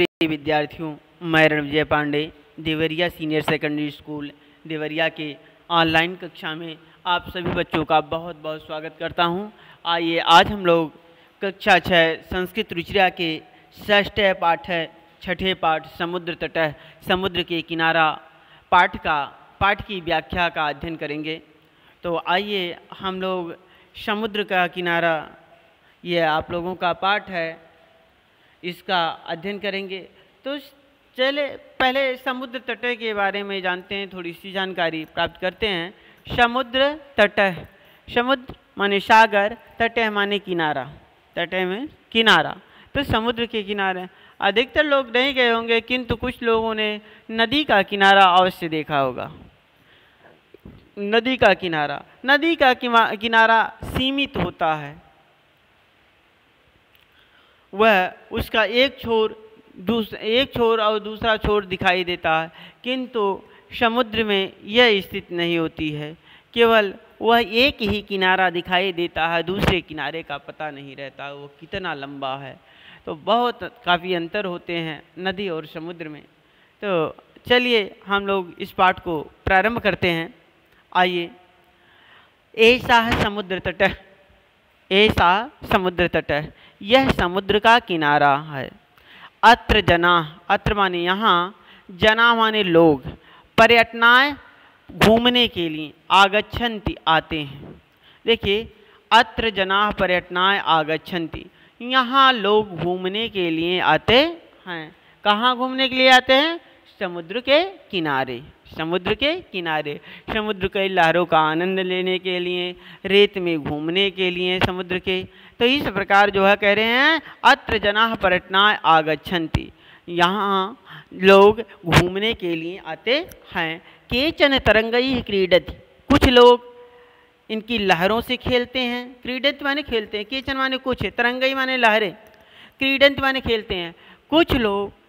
प्रिय विद्यार्थियों, मैं Ranvijay Pandey Deoria senior secondary school Deoria के ऑनलाइन कक्षा में आप सभी बच्चों का बहुत बहुत स्वागत करता हूं। आइए आज हम लोग कक्षा 6 संस्कृत रुचिरा के षष्ठ पाठ है, छठे पाठ समुद्र तट समुद्र के किनारा पाठ की व्याख्या का अध्ययन करेंगे। तो आइए हम लोग समुद्र का किनारा, ये आप लोगों का पाठ है, इसका अध्ययन करेंगे। तो चले पहले समुद्र तट के बारे में जानते हैं, थोड़ी सी जानकारी प्राप्त करते हैं। समुद्र तट, समुद्र माने सागर, तट माने किनारा, तट में किनारा। तो समुद्र के किनारे अधिकतर लोग नहीं गए होंगे, किंतु कुछ लोगों ने नदी का किनारा अवश्य देखा होगा। नदी का किनारा सीमित होता है, वह उसका एक छोर और दूसरा छोर दिखाई देता है, किंतु समुद्र में यह स्थिति नहीं होती है। केवल वह एक ही किनारा दिखाई देता है, दूसरे किनारे का पता नहीं रहता वो कितना लंबा है। तो बहुत काफ़ी अंतर होते हैं नदी और समुद्र में। तो चलिए हम लोग इस पाठ को प्रारंभ करते हैं। आइए, ऐसा है समुद्र तट, ऐसा समुद्र तट, यह समुद्र का किनारा है। अत्र जना, अत्र माने यहाँ, जना माने लोग, पर्यटनाय घूमने के लिए, आगच्छन्ति आते हैं। देखिए, अत्र जना पर्यटनाय आगच्छन्ति, यहाँ लोग घूमने के लिए आते हैं। कहाँ घूमने के लिए आते हैं? समुद्र के किनारे, समुद्र के किनारे, समुद्र के लहरों का आनंद लेने के लिए, रेत में घूमने के लिए समुद्र के। तो इस प्रकार जो है कह रहे हैं, अत्र जनाः पर्यटनाय आगच्छन्ति, यहाँ लोग घूमने के लिए आते हैं। केचन तरंगैः क्रीडति, कुछ लोग इनकी लहरों से खेलते हैं। क्रीडति माने खेलते हैं, केचन माने कुछ, तरंगैः माने लहरें, क्रीडन्ति माने खेलते हैं। कुछ लोग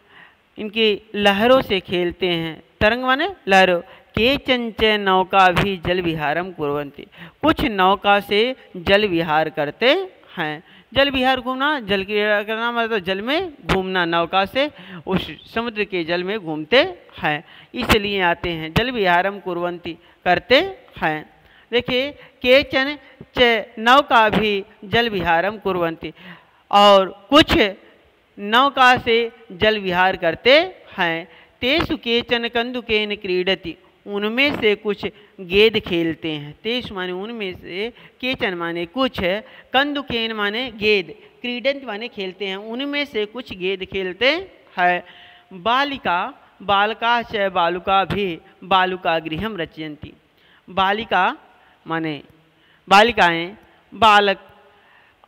इनकी लहरों से खेलते हैं, तरंग माने लहरों। केचन च नौका भी जल विहारम कुर्वन्ति, कुछ नौका से जल विहार करते हैं। जल विहार घूमना, जल क्रीड़ा करना मतलब जल में घूमना, नौका से उस समुद्र के जल में घूमते हैं, इसलिए आते हैं। जल विहारम कुर्वन्ति करते हैं। देखिए, केचन च नौका भी जल विहारम कुर्वन्ति, और कुछ नौका से जल विहार करते हैं। तेषु केचन कंदुकेन क्रीडति, उनमें से कुछ गेंद खेलते हैं। तेषु माने उनमें से, केचन माने कुछ, कंदुकेन माने गेंद, क्रीडन्ति माने खेलते हैं, उनमें से कुछ गेंद खेलते हैं। बालिका, बालका च बालुका भी बालुका गृहम रचयन्ति, बालिका माने बालिकाएं, बालक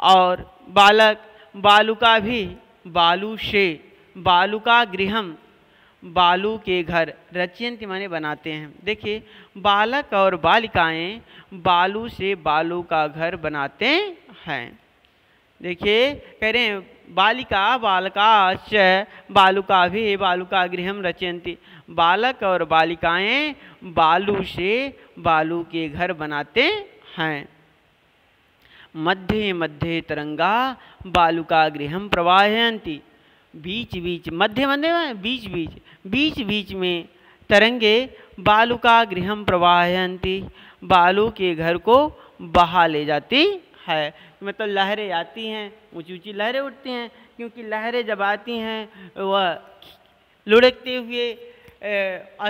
और बालक, बालुका भी बालू से, बालुका गृहम बालू के घर, रचयन्ति माने बनाते हैं। देखिए, बालक और बालिकाएं बालू से बालू का घर बनाते हैं। देखिए, कह रहे हैं बालिका बालका च बालुका भी बालुका गृहम रचयन्ति, बालक और बालिकाएं बालू से बालू के घर बनाते हैं। मध्य मध्य तरंगा बालुका गृहम प्रवाहयन्ति, बीच बीच, मध्य मध्य बीच बीच, बीच बीच में तरंगे बालुका गृहम प्रवाहयन्ति, बालू के घर को बहा ले जाती है। मतलब लहरें आती हैं, ऊंची ऊंची लहरें उठती हैं, क्योंकि लहरें जब आती हैं वह लुढ़कते हुए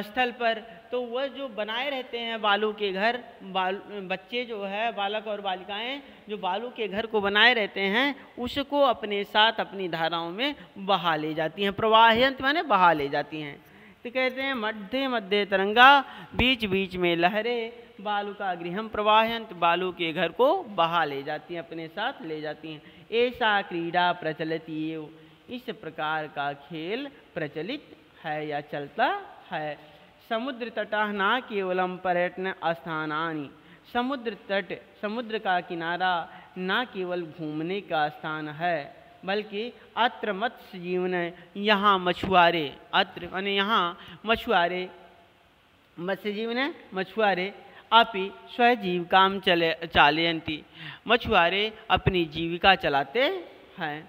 स्थल पर, तो वह जो बनाए रहते हैं बालू के घर, बच्चे जो है, बालक और बालिकाएं जो बालू के घर को बनाए रहते हैं, उसको अपने साथ अपनी धाराओं में बहा ले जाती हैं। प्रवाहयंत माने बहा ले जाती हैं। तो कहते हैं मध्य मध्य तरंगा, बीच बीच में लहरें बालू का गृहम प्रवाहयंत, बालू के घर को बहा ले जाती हैं, अपने साथ ले जाती हैं। ऐसा क्रीड़ा प्रचलित, इस प्रकार का खेल प्रचलित है या चलता है। समुद्र तटः न केवलम पर्यटन स्थानानि, समुद्र तट, समुद्र का किनारा न केवल घूमने का स्थान है, बल्कि अत्र मत्स्य जीवन, यहाँ मछुआरे, अत्र माने यहाँ मछुआरे, मत्स्य जीवन मछुआरे, अपि स्वजीविकाम चालयन्ति, मछुआरे अपनी जीविका चलाते हैं,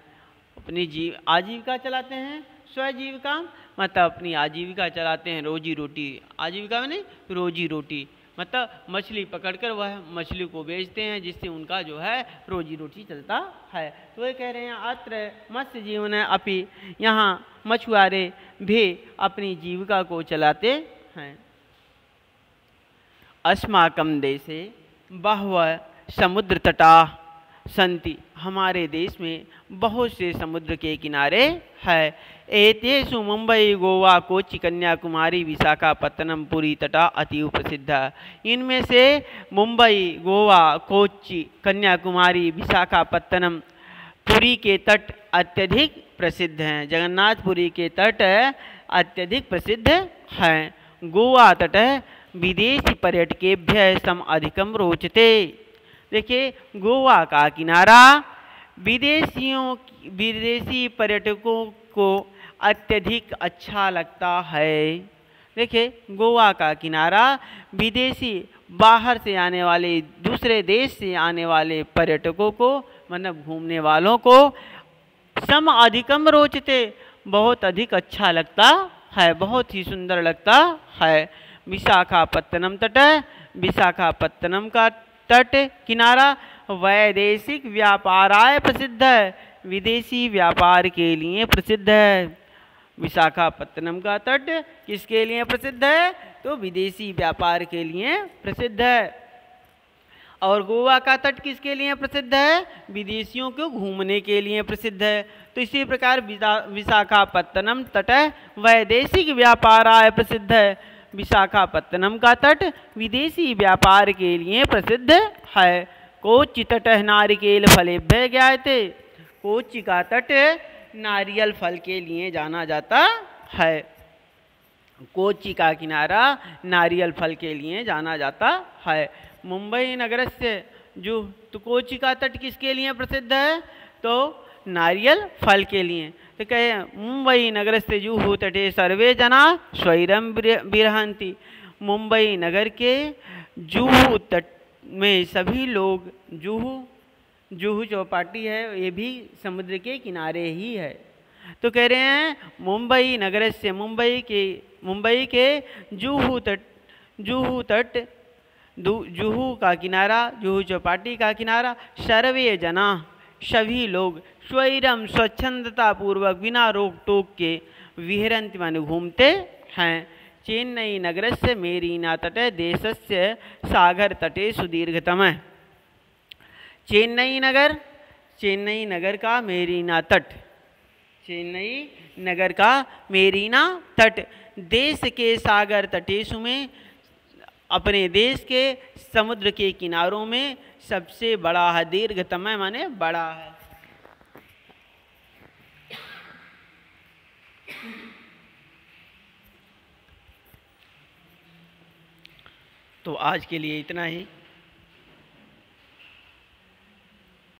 अपनी आजीविका चलाते हैं। स्वजीविका मतलब अपनी आजीविका चलाते हैं, रोजी रोटी। आजीविका में नहीं, रोजी रोटी मतलब मछली पकड़कर वह मछली को बेचते हैं, जिससे उनका जो है रोजी रोटी चलता है। तो ये कह रहे हैं अत्र मत्स्य जीवन अपि, यहाँ मछुआरे भी अपनी जीविका को चलाते हैं। अस्माकं देशे बहवः समुद्र तटा सन्ति, हमारे देश में बहुत से समुद्र के किनारे है। एतेषु मुंबई गोवा कोच्चि कन्याकुमारी विशाखापत्तनम पुरी तटा अतीव प्रसिद्ध है। इनमें से मुंबई गोवा कोच्चि कन्याकुमारी विशाखापत्तनम पुरी के तट अत्यधिक प्रसिद्ध हैं। जगन्नाथपुरी के तट अत्यधिक प्रसिद्ध हैं। गोवा तट विदेशी पर्यटकेभ्यः सम अधिकम रोचते। देखिए गोवा का किनारा विदेशी पर्यटकों को अत्यधिक अच्छा लगता है। देखिए गोवा का किनारा विदेशी बाहर से आने वाले, दूसरे देश से आने वाले पर्यटकों को मतलब घूमने वालों को सम अधिकम रोचते, बहुत अधिक अच्छा लगता है, बहुत ही सुंदर लगता है। विशाखापत्तनम तट, विशाखापत्तनम का तट किनारा वैदेशिक व्यापाराय प्रसिद्ध है, विदेशी व्यापार के लिए प्रसिद्ध है। विशाखापत्तनम का तट किसके लिए प्रसिद्ध है? तो विदेशी व्यापार के लिए प्रसिद्ध है। और गोवा का तट किसके लिए प्रसिद्ध है? विदेशियों को घूमने के लिए प्रसिद्ध है। तो इसी प्रकार विशाखापत्तनम तट वैदेशिक व्यापाराय प्रसिद्ध है, विशाखापत्तनम का तट विदेशी व्यापार के लिए प्रसिद्ध है। कोच्चि तट नारिकेल फलेभ्यः ज्ञायते, कोच्चि का तट नारियल फल के लिए जाना जाता है। कोच्चि का किनारा नारियल फल के लिए जाना जाता है। मुंबई नगर से जो, तो कोच्चि का तट किसके लिए प्रसिद्ध है? तो नारियल फल के लिए। तो कहे मुंबई नगर से जुहू तटे सर्वे जना स्वैरम विरहंती, मुंबई नगर के जुहू तट में सभी लोग, जुहू चौपाटी है, ये भी समुद्र के किनारे ही है। तो कह रहे हैं मुंबई नगर से, मुंबई के जुहू तट जुहू का किनारा, जुहू चौपाटी का किनारा, सर्वे जना सभी लोग, स्वैरम स्वच्छंदता पूर्वक बिना रोक टोक के विहरन्ति माने घूमते हैं। चेन्नई नगर से मेरीना तट देशस्य सागर तटे सुदीर्घतम है। चेन्नई नगर का मेरीना तट, चेन्नई नगर का मेरीना तट देश के सागर तटेशु में, अपने देश के समुद्र के किनारों में सबसे बड़ा है। दीर्घतम है माने बड़ा है। तो आज के लिए इतना ही।